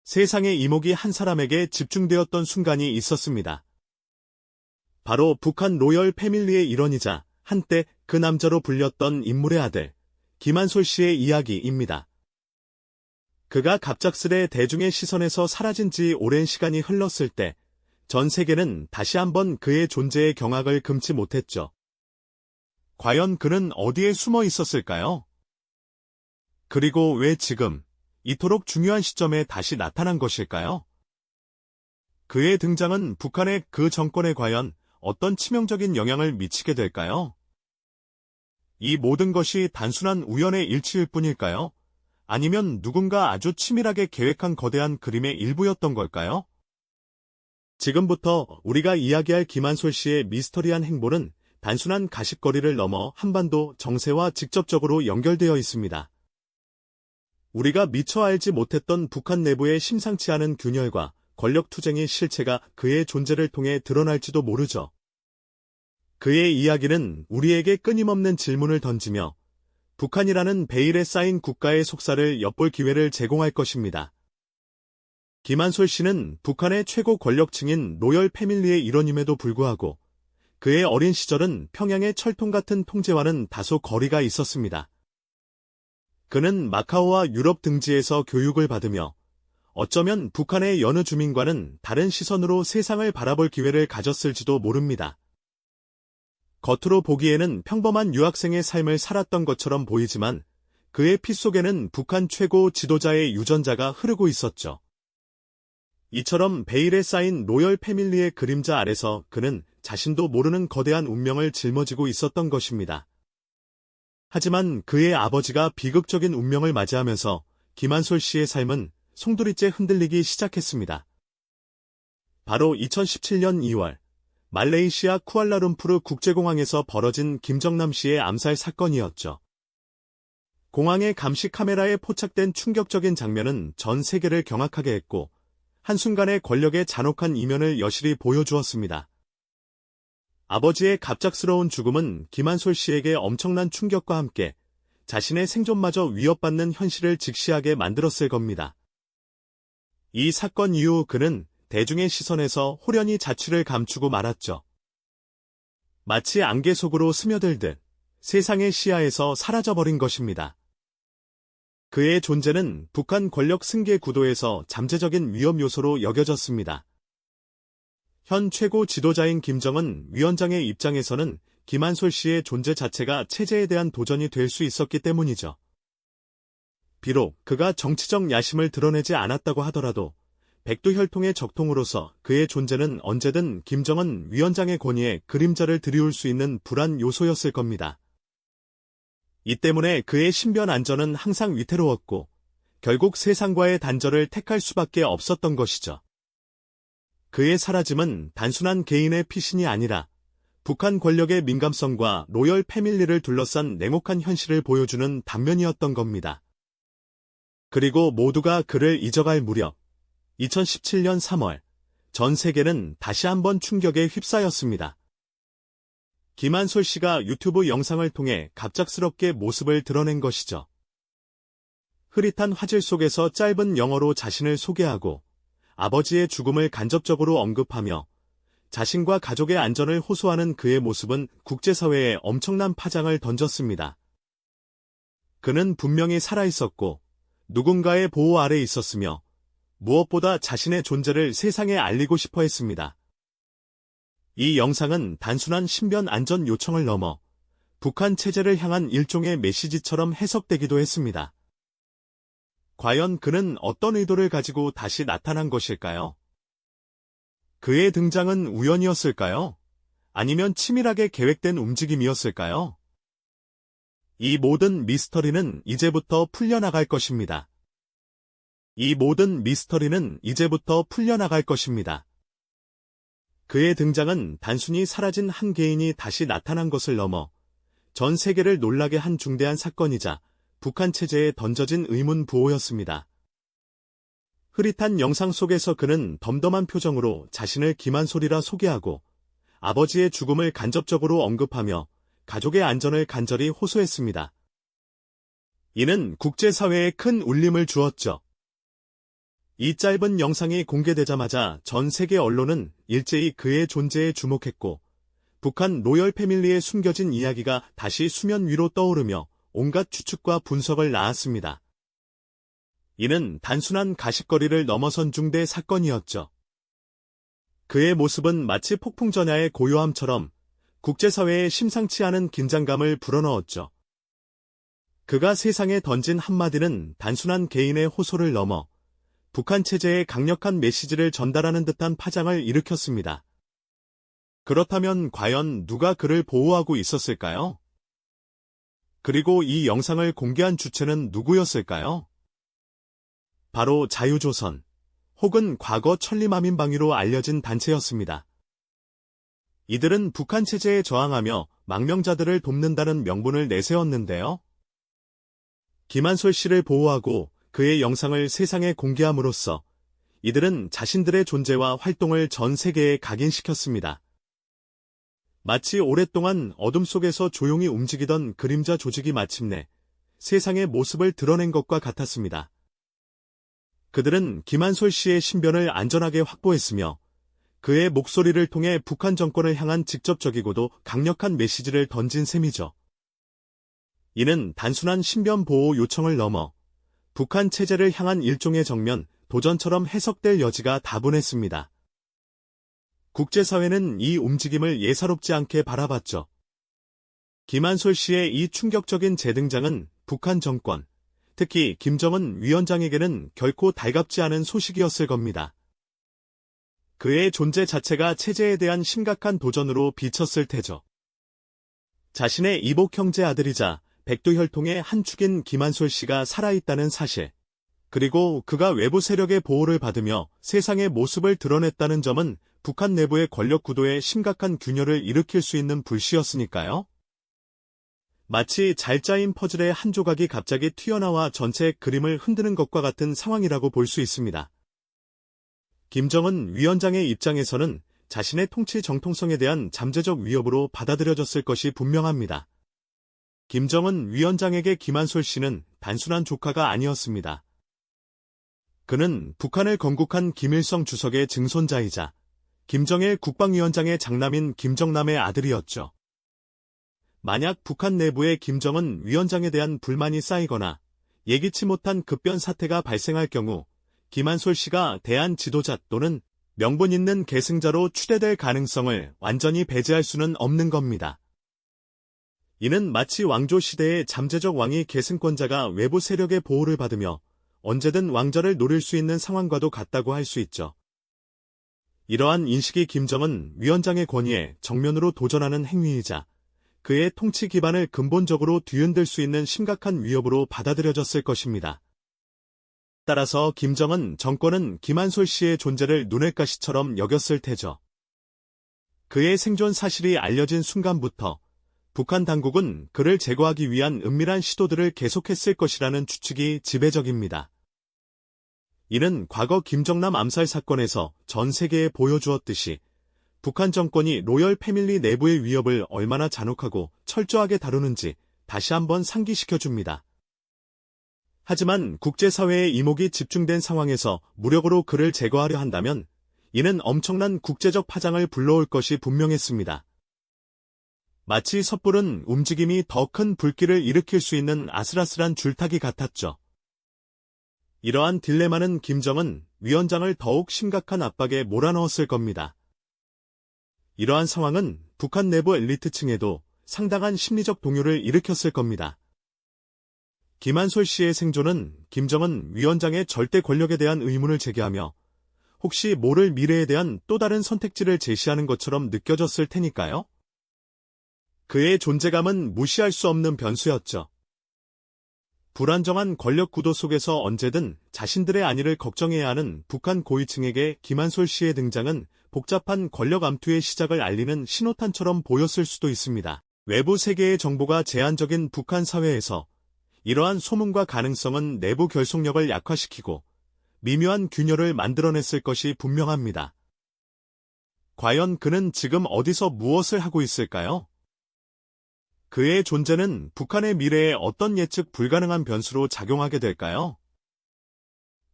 세상의 이목이 한 사람에게 집중되었던 순간이 있었습니다. 바로 북한 로열 패밀리의 일원이자 한때 그 남자로 불렸던 인물의 아들, 김한솔 씨의 이야기입니다. 그가 갑작스레 대중의 시선에서 사라진 지 오랜 시간이 흘렀을 때 전 세계는 다시 한번 그의 존재에 경악을 금치 못했죠. 과연 그는 어디에 숨어 있었을까요? 그리고 왜 지금 이토록 중요한 시점에 다시 나타난 것일까요? 그의 등장은 북한의 그 정권에 과연 어떤 치명적인 영향을 미치게 될까요? 이 모든 것이 단순한 우연의 일치일 뿐일까요? 아니면 누군가 아주 치밀하게 계획한 거대한 그림의 일부였던 걸까요? 지금부터 우리가 이야기할 김한솔 씨의 미스터리한 행보는 단순한 가십거리를 넘어 한반도 정세와 직접적으로 연결되어 있습니다. 우리가 미처 알지 못했던 북한 내부의 심상치 않은 균열과 권력투쟁의 실체가 그의 존재를 통해 드러날지도 모르죠. 그의 이야기는 우리에게 끊임없는 질문을 던지며 북한이라는 베일에 쌓인 국가의 속살을 엿볼 기회를 제공할 것입니다. 김한솔 씨는 북한의 최고 권력층인 로열 패밀리의 일원임에도 불구하고 그의 어린 시절은 평양의 철통 같은 통제와는 다소 거리가 있었습니다. 그는 마카오와 유럽 등지에서 교육을 받으며 어쩌면 북한의 여느 주민과는 다른 시선으로 세상을 바라볼 기회를 가졌을지도 모릅니다. 겉으로 보기에는 평범한 유학생의 삶을 살았던 것처럼 보이지만 그의 피 속에는 북한 최고 지도자의 유전자가 흐르고 있었죠. 이처럼 베일에 쌓인 로열 패밀리의 그림자 아래서 그는 자신도 모르는 거대한 운명을 짊어지고 있었던 것입니다. 하지만 그의 아버지가 비극적인 운명을 맞이하면서 김한솔 씨의 삶은 송두리째 흔들리기 시작했습니다. 바로 2017년 2월 말레이시아 쿠알라룸푸르 국제공항에서 벌어진 김정남 씨의 암살 사건이었죠. 공항의 감시 카메라에 포착된 충격적인 장면은 전 세계를 경악하게 했고 한순간에 권력의 잔혹한 이면을 여실히 보여주었습니다. 아버지의 갑작스러운 죽음은 김한솔 씨에게 엄청난 충격과 함께 자신의 생존마저 위협받는 현실을 직시하게 만들었을 겁니다. 이 사건 이후 그는 대중의 시선에서 홀연히 자취를 감추고 말았죠. 마치 안개 속으로 스며들듯 세상의 시야에서 사라져버린 것입니다. 그의 존재는 북한 권력 승계 구도에서 잠재적인 위험 요소로 여겨졌습니다. 현 최고 지도자인 김정은 위원장의 입장에서는 김한솔 씨의 존재 자체가 체제에 대한 도전이 될 수 있었기 때문이죠. 비록 그가 정치적 야심을 드러내지 않았다고 하더라도 백두혈통의 적통으로서 그의 존재는 언제든 김정은 위원장의 권위에 그림자를 들이울 수 있는 불안 요소였을 겁니다. 이 때문에 그의 신변 안전은 항상 위태로웠고 결국 세상과의 단절을 택할 수밖에 없었던 것이죠. 그의 사라짐은 단순한 개인의 피신이 아니라 북한 권력의 민감성과 로열 패밀리를 둘러싼 냉혹한 현실을 보여주는 단면이었던 겁니다. 그리고 모두가 그를 잊어갈 무렵 2017년 3월 전 세계는 다시 한번 충격에 휩싸였습니다. 김한솔 씨가 유튜브 영상을 통해 갑작스럽게 모습을 드러낸 것이죠. 흐릿한 화질 속에서 짧은 영어로 자신을 소개하고 아버지의 죽음을 간접적으로 언급하며 자신과 가족의 안전을 호소하는 그의 모습은 국제사회에 엄청난 파장을 던졌습니다. 그는 분명히 살아있었고 누군가의 보호 아래 있었으며 무엇보다 자신의 존재를 세상에 알리고 싶어 했습니다. 이 영상은 단순한 신변 안전 요청을 넘어 북한 체제를 향한 일종의 메시지처럼 해석되기도 했습니다. 과연 그는 어떤 의도를 가지고 다시 나타난 것일까요? 그의 등장은 우연이었을까요? 아니면 치밀하게 계획된 움직임이었을까요? 이 모든 미스터리는 이제부터 풀려나갈 것입니다. 이 모든 미스터리는 이제부터 풀려나갈 것입니다. 그의 등장은 단순히 사라진 한 개인이 다시 나타난 것을 넘어 전 세계를 놀라게 한 중대한 사건이자 북한 체제에 던져진 의문 부호였습니다. 흐릿한 영상 속에서 그는 덤덤한 표정으로 자신을 김한솔이라 소개하고 아버지의 죽음을 간접적으로 언급하며 가족의 안전을 간절히 호소했습니다. 이는 국제사회에 큰 울림을 주었죠. 이 짧은 영상이 공개되자마자 전 세계 언론은 일제히 그의 존재에 주목했고, 북한 로열 패밀리의 숨겨진 이야기가 다시 수면 위로 떠오르며 온갖 추측과 분석을 낳았습니다. 이는 단순한 가십거리를 넘어선 중대 사건이었죠. 그의 모습은 마치 폭풍전야의 고요함처럼 국제사회에 심상치 않은 긴장감을 불어넣었죠. 그가 세상에 던진 한마디는 단순한 개인의 호소를 넘어 북한 체제에 강력한 메시지를 전달하는 듯한 파장을 일으켰습니다. 그렇다면 과연 누가 그를 보호하고 있었을까요? 그리고 이 영상을 공개한 주체는 누구였을까요? 바로 자유조선, 혹은 과거 천리마민방위로 알려진 단체였습니다. 이들은 북한 체제에 저항하며 망명자들을 돕는다는 명분을 내세웠는데요. 김한솔 씨를 보호하고 그의 영상을 세상에 공개함으로써 이들은 자신들의 존재와 활동을 전 세계에 각인시켰습니다. 마치 오랫동안 어둠 속에서 조용히 움직이던 그림자 조직이 마침내 세상의 모습을 드러낸 것과 같았습니다. 그들은 김한솔 씨의 신변을 안전하게 확보했으며 그의 목소리를 통해 북한 정권을 향한 직접적이고도 강력한 메시지를 던진 셈이죠. 이는 단순한 신변 보호 요청을 넘어 북한 체제를 향한 일종의 정면 도전처럼 해석될 여지가 다분했습니다. 국제사회는 이 움직임을 예사롭지 않게 바라봤죠. 김한솔 씨의 이 충격적인 재등장은 북한 정권, 특히 김정은 위원장에게는 결코 달갑지 않은 소식이었을 겁니다. 그의 존재 자체가 체제에 대한 심각한 도전으로 비쳤을 테죠. 자신의 이복 형제 아들이자 백두혈통의 한 축인 김한솔 씨가 살아있다는 사실, 그리고 그가 외부 세력의 보호를 받으며 세상의 모습을 드러냈다는 점은 북한 내부의 권력 구도에 심각한 균열을 일으킬 수 있는 불씨였으니까요. 마치 잘 짜인 퍼즐의 한 조각이 갑자기 튀어나와 전체 그림을 흔드는 것과 같은 상황이라고 볼 수 있습니다. 김정은 위원장의 입장에서는 자신의 통치 정통성에 대한 잠재적 위협으로 받아들여졌을 것이 분명합니다. 김정은 위원장에게 김한솔 씨는 단순한 조카가 아니었습니다. 그는 북한을 건국한 김일성 주석의 증손자이자 김정일 국방위원장의 장남인 김정남의 아들이었죠. 만약 북한 내부에 김정은 위원장에 대한 불만이 쌓이거나 예기치 못한 급변 사태가 발생할 경우 김한솔 씨가 대한 지도자 또는 명분 있는 계승자로 추대될 가능성을 완전히 배제할 수는 없는 겁니다. 이는 마치 왕조 시대의 잠재적 왕위 계승권자가 외부 세력의 보호를 받으며 언제든 왕좌를 노릴 수 있는 상황과도 같다고 할 수 있죠. 이러한 인식이 김정은 위원장의 권위에 정면으로 도전하는 행위이자 그의 통치 기반을 근본적으로 뒤흔들 수 있는 심각한 위협으로 받아들여졌을 것입니다. 따라서 김정은 정권은 김한솔 씨의 존재를 눈의 가시처럼 여겼을 테죠. 그의 생존 사실이 알려진 순간부터 북한 당국은 그를 제거하기 위한 은밀한 시도들을 계속했을 것이라는 추측이 지배적입니다. 이는 과거 김정남 암살 사건에서 전 세계에 보여주었듯이 북한 정권이 로열 패밀리 내부의 위협을 얼마나 잔혹하고 철저하게 다루는지 다시 한번 상기시켜줍니다. 하지만 국제사회의 이목이 집중된 상황에서 무력으로 그를 제거하려 한다면 이는 엄청난 국제적 파장을 불러올 것이 분명했습니다. 마치 섣부른 움직임이 더 큰 불길을 일으킬 수 있는 아슬아슬한 줄타기 같았죠. 이러한 딜레마는 김정은 위원장을 더욱 심각한 압박에 몰아넣었을 겁니다. 이러한 상황은 북한 내부 엘리트층에도 상당한 심리적 동요를 일으켰을 겁니다. 김한솔 씨의 생존은 김정은 위원장의 절대 권력에 대한 의문을 제기하며 혹시 모를 미래에 대한 또 다른 선택지를 제시하는 것처럼 느껴졌을 테니까요. 그의 존재감은 무시할 수 없는 변수였죠. 불안정한 권력 구도 속에서 언제든 자신들의 안위를 걱정해야 하는 북한 고위층에게 김한솔 씨의 등장은 복잡한 권력 암투의 시작을 알리는 신호탄처럼 보였을 수도 있습니다. 외부 세계의 정보가 제한적인 북한 사회에서 이러한 소문과 가능성은 내부 결속력을 약화시키고 미묘한 균열을 만들어냈을 것이 분명합니다. 과연 그는 지금 어디서 무엇을 하고 있을까요? 그의 존재는 북한의 미래에 어떤 예측 불가능한 변수로 작용하게 될까요?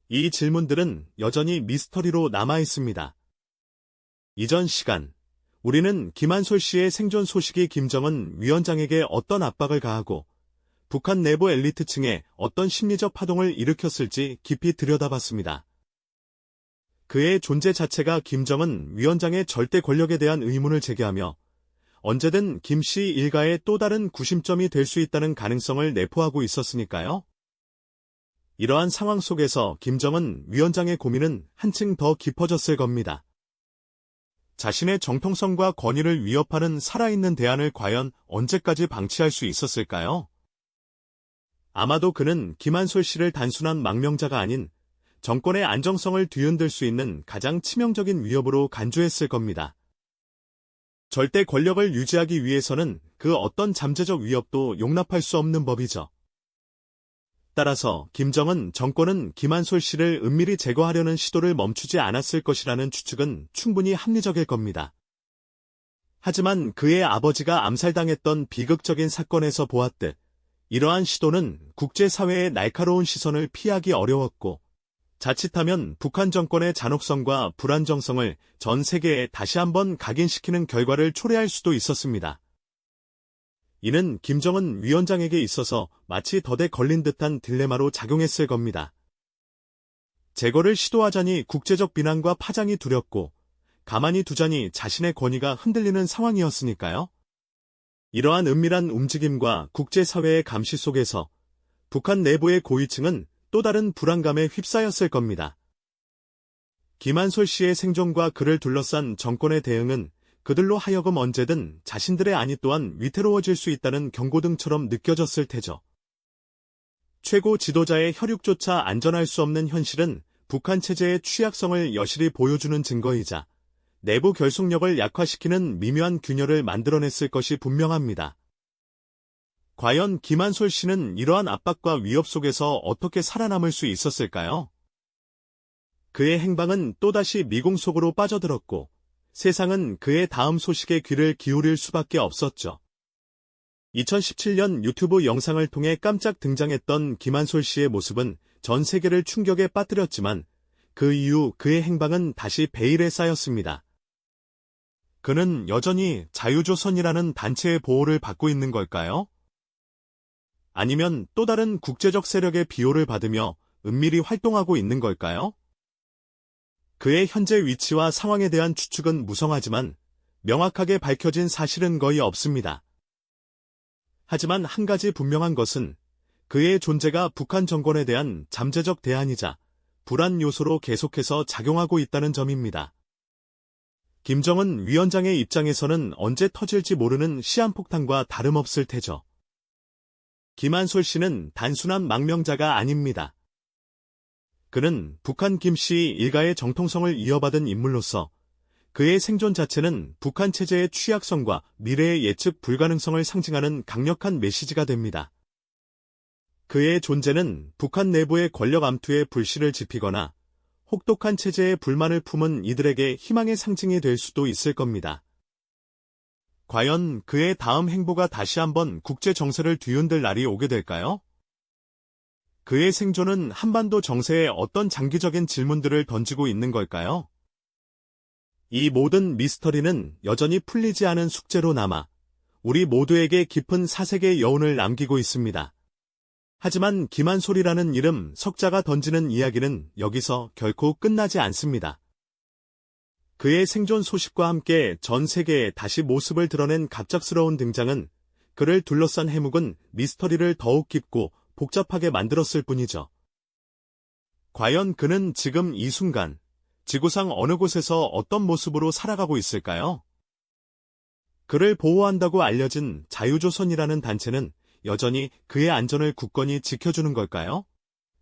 이 질문들은 여전히 미스터리로 남아 있습니다. 이전 시간, 우리는 김한솔 씨의 생존 소식이 김정은 위원장에게 어떤 압박을 가하고 북한 내부 엘리트층에 어떤 심리적 파동을 일으켰을지 깊이 들여다봤습니다. 그의 존재 자체가 김정은 위원장의 절대 권력에 대한 의문을 제기하며 언제든 김 씨 일가의 또 다른 구심점이 될 수 있다는 가능성을 내포하고 있었으니까요. 이러한 상황 속에서 김정은 위원장의 고민은 한층 더 깊어졌을 겁니다. 자신의 정통성과 권위를 위협하는 살아있는 대안을 과연 언제까지 방치할 수 있었을까요? 아마도 그는 김한솔 씨를 단순한 망명자가 아닌 정권의 안정성을 뒤흔들 수 있는 가장 치명적인 위협으로 간주했을 겁니다. 절대 권력을 유지하기 위해서는 그 어떤 잠재적 위협도 용납할 수 없는 법이죠. 따라서 김정은 정권은 김한솔 씨를 은밀히 제거하려는 시도를 멈추지 않았을 것이라는 추측은 충분히 합리적일 겁니다. 하지만 그의 아버지가 암살당했던 비극적인 사건에서 보았듯 이러한 시도는 국제사회의 날카로운 시선을 피하기 어려웠고 자칫하면 북한 정권의 잔혹성과 불안정성을 전 세계에 다시 한번 각인시키는 결과를 초래할 수도 있었습니다. 이는 김정은 위원장에게 있어서 마치 덫에 걸린 듯한 딜레마로 작용했을 겁니다. 제거를 시도하자니 국제적 비난과 파장이 두렵고 가만히 두자니 자신의 권위가 흔들리는 상황이었으니까요. 이러한 은밀한 움직임과 국제사회의 감시 속에서 북한 내부의 고위층은 또 다른 불안감에 휩싸였을 겁니다. 김한솔 씨의 생존과 그를 둘러싼 정권의 대응은 그들로 하여금 언제든 자신들의 안위 또한 위태로워질 수 있다는 경고등처럼 느껴졌을 테죠. 최고 지도자의 혈육조차 안전할 수 없는 현실은 북한 체제의 취약성을 여실히 보여주는 증거이자 내부 결속력을 약화시키는 미묘한 균열을 만들어냈을 것이 분명합니다. 과연 김한솔 씨는 이러한 압박과 위협 속에서 어떻게 살아남을 수 있었을까요? 그의 행방은 또다시 미궁 속으로 빠져들었고 세상은 그의 다음 소식에 귀를 기울일 수밖에 없었죠. 2017년 유튜브 영상을 통해 깜짝 등장했던 김한솔 씨의 모습은 전 세계를 충격에 빠뜨렸지만 그 이후 그의 행방은 다시 베일에 쌓였습니다. 그는 여전히 자유조선이라는 단체의 보호를 받고 있는 걸까요? 아니면 또 다른 국제적 세력의 비호를 받으며 은밀히 활동하고 있는 걸까요? 그의 현재 위치와 상황에 대한 추측은 무성하지만 명확하게 밝혀진 사실은 거의 없습니다. 하지만 한 가지 분명한 것은 그의 존재가 북한 정권에 대한 잠재적 대안이자 불안 요소로 계속해서 작용하고 있다는 점입니다. 김정은 위원장의 입장에서는 언제 터질지 모르는 시한폭탄과 다름없을 테죠. 김한솔 씨는 단순한 망명자가 아닙니다. 그는 북한 김씨 일가의 정통성을 이어받은 인물로서 그의 생존 자체는 북한 체제의 취약성과 미래의 예측 불가능성을 상징하는 강력한 메시지가 됩니다. 그의 존재는 북한 내부의 권력 암투에 불씨를 지피거나 혹독한 체제에 불만을 품은 이들에게 희망의 상징이 될 수도 있을 겁니다. 과연 그의 다음 행보가 다시 한번 국제 정세를 뒤흔들 날이 오게 될까요? 그의 생존은 한반도 정세에 어떤 장기적인 질문들을 던지고 있는 걸까요? 이 모든 미스터리는 여전히 풀리지 않은 숙제로 남아 우리 모두에게 깊은 사색의 여운을 남기고 있습니다. 하지만 김한솔이라는 이름 석자가 던지는 이야기는 여기서 결코 끝나지 않습니다. 그의 생존 소식과 함께 전 세계에 다시 모습을 드러낸 갑작스러운 등장은 그를 둘러싼 해묵은 미스터리를 더욱 깊고 복잡하게 만들었을 뿐이죠. 과연 그는 지금 이 순간 지구상 어느 곳에서 어떤 모습으로 살아가고 있을까요? 그를 보호한다고 알려진 자유조선이라는 단체는 여전히 그의 안전을 굳건히 지켜주는 걸까요?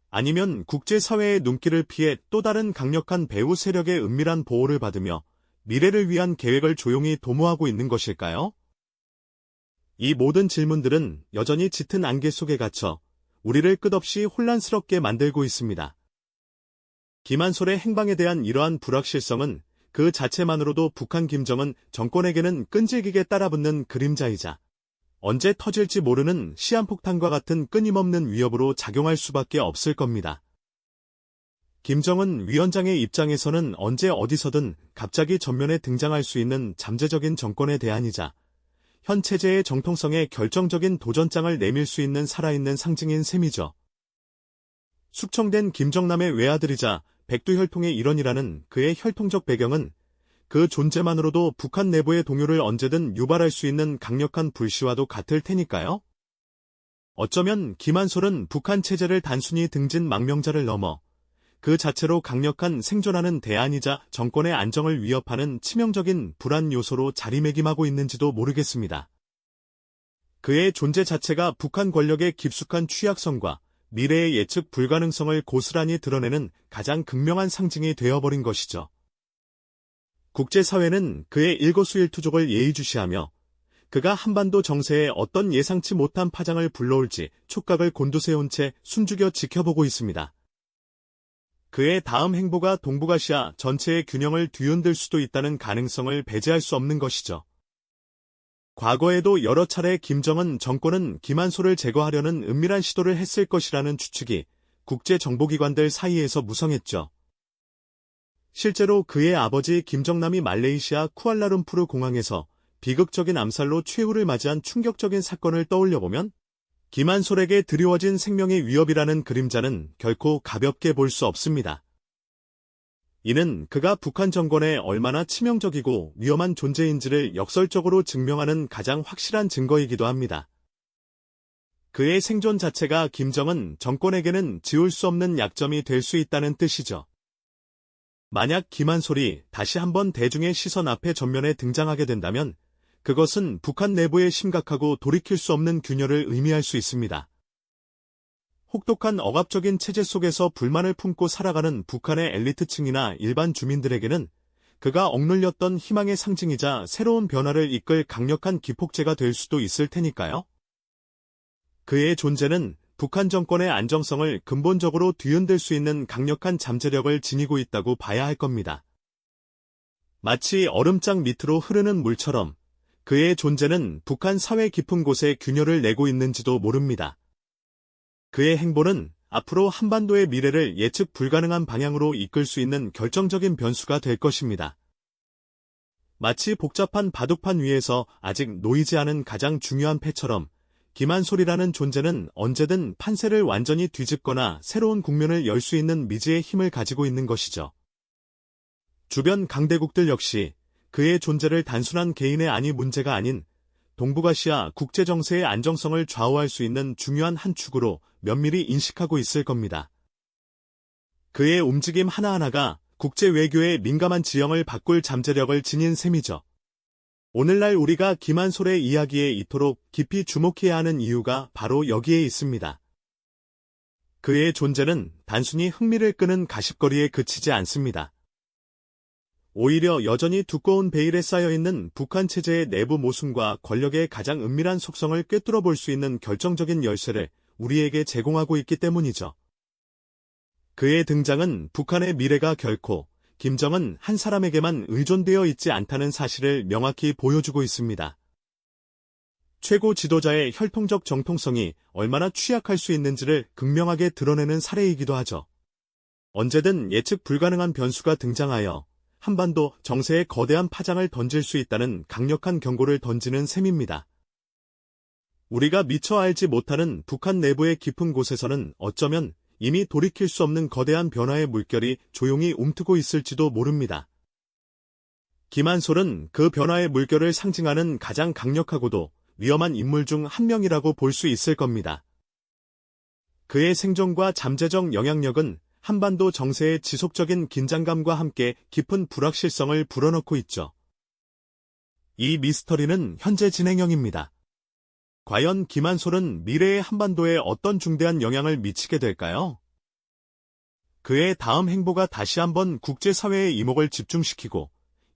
아니면 국제사회의 눈길을 피해 또 다른 강력한 배후 세력의 은밀한 보호를 받으며 미래를 위한 계획을 조용히 도모하고 있는 것일까요? 이 모든 질문들은 여전히 짙은 안개 속에 갇혀 우리를 끝없이 혼란스럽게 만들고 있습니다. 김한솔의 행방에 대한 이러한 불확실성은 그 자체만으로도 북한 김정은 정권에게는 끈질기게 따라붙는 그림자이자 언제 터질지 모르는 시한폭탄과 같은 끊임없는 위협으로 작용할 수밖에 없을 겁니다. 김정은 위원장의 입장에서는 언제 어디서든 갑자기 전면에 등장할 수 있는 잠재적인 정권의 대안이자 현 체제의 정통성에 결정적인 도전장을 내밀 수 있는 살아있는 상징인 셈이죠. 숙청된 김정남의 외아들이자 백두혈통의 일원이라는 그의 혈통적 배경은 그 존재만으로도 북한 내부의 동요를 언제든 유발할 수 있는 강력한 불씨와도 같을 테니까요. 어쩌면 김한솔은 북한 체제를 단순히 등진 망명자를 넘어 그 자체로 강력한 생존하는 대안이자 정권의 안정을 위협하는 치명적인 불안 요소로 자리매김하고 있는지도 모르겠습니다. 그의 존재 자체가 북한 권력의 깊숙한 취약성과 미래의 예측 불가능성을 고스란히 드러내는 가장 극명한 상징이 되어버린 것이죠. 국제사회는 그의 일거수일투족을 예의주시하며 그가 한반도 정세에 어떤 예상치 못한 파장을 불러올지 촉각을 곤두세운 채 숨죽여 지켜보고 있습니다. 그의 다음 행보가 동북아시아 전체의 균형을 뒤흔들 수도 있다는 가능성을 배제할 수 없는 것이죠. 과거에도 여러 차례 김정은 정권은 김한솔을 제거하려는 은밀한 시도를 했을 것이라는 추측이 국제정보기관들 사이에서 무성했죠. 실제로 그의 아버지 김정남이 말레이시아 쿠알라룸푸르 공항에서 비극적인 암살로 최후를 맞이한 충격적인 사건을 떠올려보면 김한솔에게 드리워진 생명의 위협이라는 그림자는 결코 가볍게 볼 수 없습니다. 이는 그가 북한 정권에 얼마나 치명적이고 위험한 존재인지를 역설적으로 증명하는 가장 확실한 증거이기도 합니다. 그의 생존 자체가 김정은 정권에게는 지울 수 없는 약점이 될 수 있다는 뜻이죠. 만약 김한솔이 다시 한번 대중의 시선 앞에 전면에 등장하게 된다면 그것은 북한 내부의 심각하고 돌이킬 수 없는 균열을 의미할 수 있습니다. 혹독한 억압적인 체제 속에서 불만을 품고 살아가는 북한의 엘리트층이나 일반 주민들에게는 그가 억눌렸던 희망의 상징이자 새로운 변화를 이끌 강력한 기폭제가 될 수도 있을 테니까요. 그의 존재는 북한 정권의 안정성을 근본적으로 뒤흔들 수 있는 강력한 잠재력을 지니고 있다고 봐야 할 겁니다. 마치 얼음장 밑으로 흐르는 물처럼 그의 존재는 북한 사회 깊은 곳에 균열을 내고 있는지도 모릅니다. 그의 행보는 앞으로 한반도의 미래를 예측 불가능한 방향으로 이끌 수 있는 결정적인 변수가 될 것입니다. 마치 복잡한 바둑판 위에서 아직 놓이지 않은 가장 중요한 패처럼 김한솔이라는 존재는 언제든 판세를 완전히 뒤집거나 새로운 국면을 열 수 있는 미지의 힘을 가지고 있는 것이죠. 주변 강대국들 역시 그의 존재를 단순한 개인의 안위 문제가 아닌 동북아시아 국제정세의 안정성을 좌우할 수 있는 중요한 한 축으로 면밀히 인식하고 있을 겁니다. 그의 움직임 하나하나가 국제 외교의 민감한 지형을 바꿀 잠재력을 지닌 셈이죠. 오늘날 우리가 김한솔의 이야기에 이토록 깊이 주목해야 하는 이유가 바로 여기에 있습니다. 그의 존재는 단순히 흥미를 끄는 가십거리에 그치지 않습니다. 오히려 여전히 두꺼운 베일에 쌓여있는 북한 체제의 내부 모순과 권력의 가장 은밀한 속성을 꿰뚫어 볼 수 있는 결정적인 열쇠를 우리에게 제공하고 있기 때문이죠. 그의 등장은 북한의 미래가 결코 김정은 한 사람에게만 의존되어 있지 않다는 사실을 명확히 보여주고 있습니다. 최고 지도자의 혈통적 정통성이 얼마나 취약할 수 있는지를 극명하게 드러내는 사례이기도 하죠. 언제든 예측 불가능한 변수가 등장하여 한반도 정세에 거대한 파장을 던질 수 있다는 강력한 경고를 던지는 셈입니다. 우리가 미처 알지 못하는 북한 내부의 깊은 곳에서는 어쩌면 이미 돌이킬 수 없는 거대한 변화의 물결이 조용히 움트고 있을지도 모릅니다. 김한솔은 그 변화의 물결을 상징하는 가장 강력하고도 위험한 인물 중 한 명이라고 볼 수 있을 겁니다. 그의 생존과 잠재적 영향력은 한반도 정세의 지속적인 긴장감과 함께 깊은 불확실성을 불어넣고 있죠. 이 미스터리는 현재 진행형입니다. 과연 김한솔은 미래의 한반도에 어떤 중대한 영향을 미치게 될까요? 그의 다음 행보가 다시 한번 국제사회의 이목을 집중시키고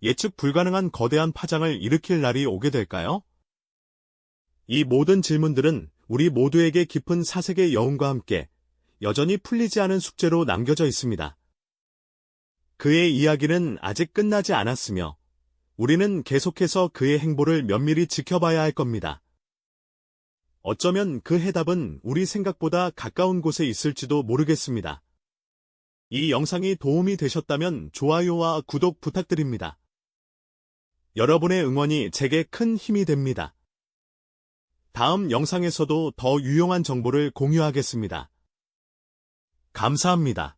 예측 불가능한 거대한 파장을 일으킬 날이 오게 될까요? 이 모든 질문들은 우리 모두에게 깊은 사색의 여운과 함께 여전히 풀리지 않은 숙제로 남겨져 있습니다. 그의 이야기는 아직 끝나지 않았으며 우리는 계속해서 그의 행보를 면밀히 지켜봐야 할 겁니다. 어쩌면 그 해답은 우리 생각보다 가까운 곳에 있을지도 모르겠습니다. 이 영상이 도움이 되셨다면 좋아요와 구독 부탁드립니다. 여러분의 응원이 제게 큰 힘이 됩니다. 다음 영상에서도 더 유용한 정보를 공유하겠습니다. 감사합니다.